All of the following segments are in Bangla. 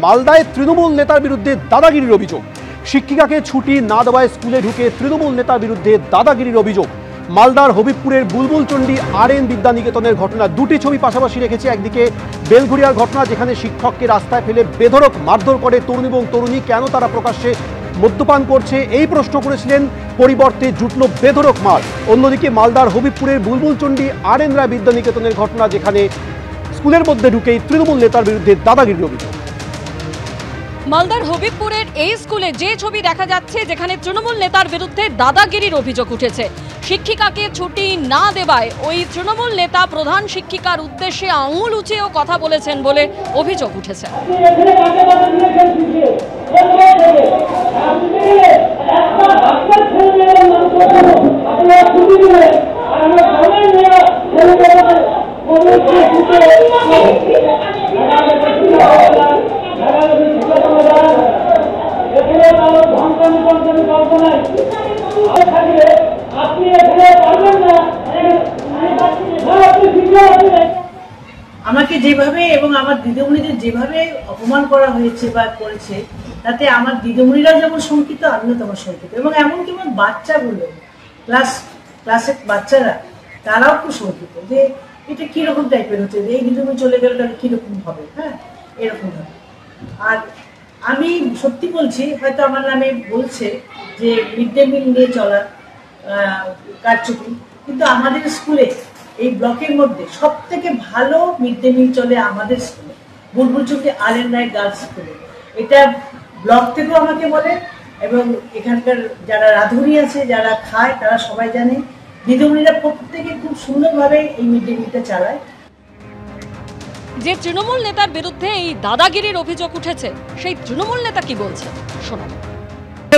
মালদায় তৃণমূল নেতার বিরুদ্ধে দাদাগিরির অভিযোগ। শিক্ষিকাকে ছুটি না দেওয়ায় স্কুলে ঢুকে তৃণমূল নেতার বিরুদ্ধে দাদাগিরির অভিযোগ। মালদার হবিবপুরের বুলবুলচন্ডী RN বিদ্যানিকেতনের ঘটনা, দুটি ছবি পাশাপাশি রেখেছে। একদিকে বেলঘরিয়ার ঘটনা, যেখানে শিক্ষককে রাস্তায় ফেলে বেধড়ক মারধর করে তরুণ এবং তরুণী। কেন তারা প্রকাশ্যে মদ্যপান করছে এই প্রশ্ন করেছিলেন, পরিবর্তে জুটল বেধড়ক মার। অন্যদিকে মালদার হবিবপুরের বুলবুলচন্ডী RN রায় বিদ্যানিকেতনের ঘটনা, যেখানে স্কুলের মধ্যে ঢুকেই তৃণমূল নেতার বিরুদ্ধে দাদাগিরির অভিযোগ। মালদার হবিবপুরের এই স্কুলে যে ছবি দেখা যাচ্ছে, যেখানে তৃণমূল নেতার বিরুদ্ধে দাদাগিরির অভিযোগ উঠেছে। শিক্ষিকাকে ছুটি না দেওয়ায় ওই তৃণমূল নেতা প্রধান শিক্ষিকার উদ্দেশ্যে আঙুল উঁচিয়েও কথা বলেছেন বলে অভিযোগ উঠেছে। আমাকে যেভাবে এবং আমার দিদিমণিদের যেভাবে অপমান করা হয়েছে বা করেছে, তাতে আমার দিদিমণিরা যেমন শঙ্কিত, আমিও তেমন শঙ্কিত। এবং এমনকি আমার বাচ্চাগুলো, ক্লাসের বাচ্চারা, তারাও খুব শঙ্কিত যে এটা কিরকম টাইপের হচ্ছে, এই দিদিমণি চলে গেলে তাহলে কিরকম হবে। হ্যাঁ, এরকম হবে। আর আমি সত্যি বলছি, হয়তো আমার নামে বলছে যে মিড ডে মিল নিয়ে চলার কারচুপি, কিন্তু আমাদের স্কুলে এই ব্লকের মধ্যে সব থেকে ভালো মিড ডে মিল চলে আমাদের স্কুলে, বুলবুলচন্ডী RN রায় গার্লস স্কুলে। এটা ব্লক থেকেও আমাকে বলে, এবং এখানকার যারা রাঁধুনি আছে, যারা খায়, তারা সবাই জানে। দিদিমণিরা প্রত্যেকে খুব সুন্দরভাবে এই মিড ডে মিলটা চালায়। যে তৃণমূল নেতার বিরুদ্ধে এই দাদাগিরির অভিযোগ উঠেছে, সেই তৃণমূল নেতা কি বলছে শোনাব।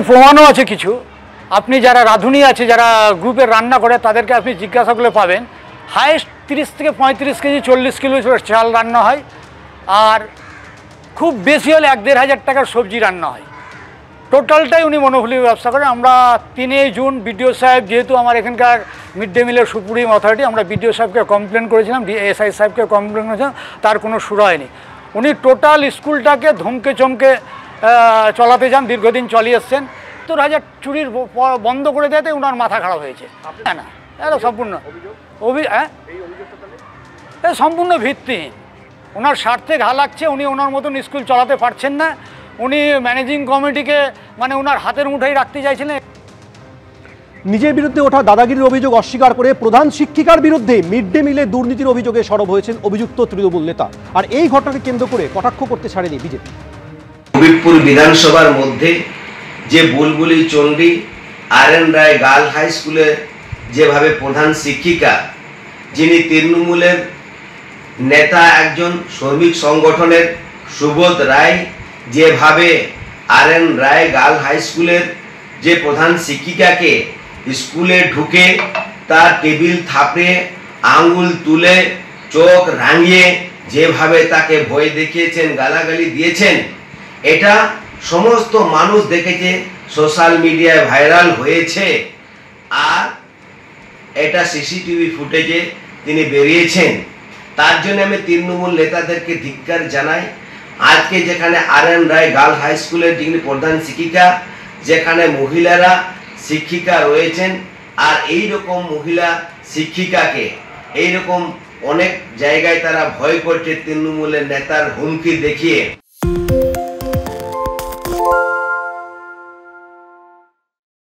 প্রমাণও আছে কিছু। আপনি যারা রাঁধুনি আছে, যারা গ্রুপে রান্না করে, তাদেরকে আপনি জিজ্ঞাসা করলে পাবেন হাইস্ট 30 থেকে 35 কেজি 40 কিলো চাল রান্না হয়, আর খুব বেশি হলে 1-1.5 হাজার টাকার সবজি রান্না হয়। টোটালটাই উনি মনোফুলি ব্যবসা করেন। আমরা 3 জুন বিডিও সাহেব, যেহেতু আমার এখানকার মিড ডে মিলের সুপ্রিম অথরিটি, আমরা বিডিও সাহেবকে কমপ্লেন করেছিলাম, SI সাহেবকে কমপ্লেন করেছিলাম, তার কোনো সুরা হয়নি। উনি টোটাল স্কুলটাকে ধমকে চমকে চলাতে যান, দীর্ঘদিন চালিয়ে এসছেন। 70,000 চুরির বন্ধ করে দেওয়াতে ওনার মাথা খারাপ হয়েছে। না, এটা সম্পূর্ণ সম্পূর্ণ ভিত্তিহীন। ওনার স্বার্থে ঘা লাগছে। উনি ওনার মতন স্কুল চালাতে পারছেন না। উনি ম্যানেজিং কমিটিকে মানে ওনার হাতের মুঠোয় রাখতে চাইছিলেন। নিজের বিরুদ্ধে ওঠা দাদাগিরির অভিযোগ অস্বীকার করে প্রধান শিক্ষিকার বিরুদ্ধে মিড ডে মিলে দুর্নীতির অভিযোগে সরব হয়েছেন অভিযুক্ত তৃণমূল নেতা। আর এই ঘটনাকে কেন্দ্র করে কটাক্ষ করতে ছাড়েনি বিজেপি। হবিবপুর বিধানসভার মধ্যে যে বুলবুলচন্ডী RN রায় গার্ল হাই স্কুলে যেভাবে প্রধান শিক্ষিকা, যিনি তৃণমূলের নেতা, একজন শ্রমিক সংগঠনের সুবোধ রায়, যেভাবে RN রায় গার্ল হাই স্কুলের যে প্রধান শিক্ষিকাকে স্কুলে ঢুকে তার টেবিল থাপড়ে, আঙ্গুল তুলে, চোখ রাঙিয়ে যেভাবে তাকে ভয় দেখিয়েছেন, গালাগালি দিয়েছেন, এটা সমস্ত মানুষ দেখেছে, সোশ্যাল মিডিয়ায় ভাইরাল হয়েছে। আর এটা সিসিটিভি ফুটেজে তিনি বেরিয়েছেন। তার জন্য আমি তৃণমূল নেতাদেরকে ধিক্কার জানাই। আজকে যেখানে RN রায় গার্ল হাই স্কুলের যিনি প্রধান শিক্ষিকা, যেখানে মহিলারা শিক্ষিকা রয়েছেন, আর এই রকম মহিলা শিক্ষিকাকে এই রকম অনেক জায়গায় তারা ভয় করছে তৃণমূলের নেতার হুমকি দেখিয়ে।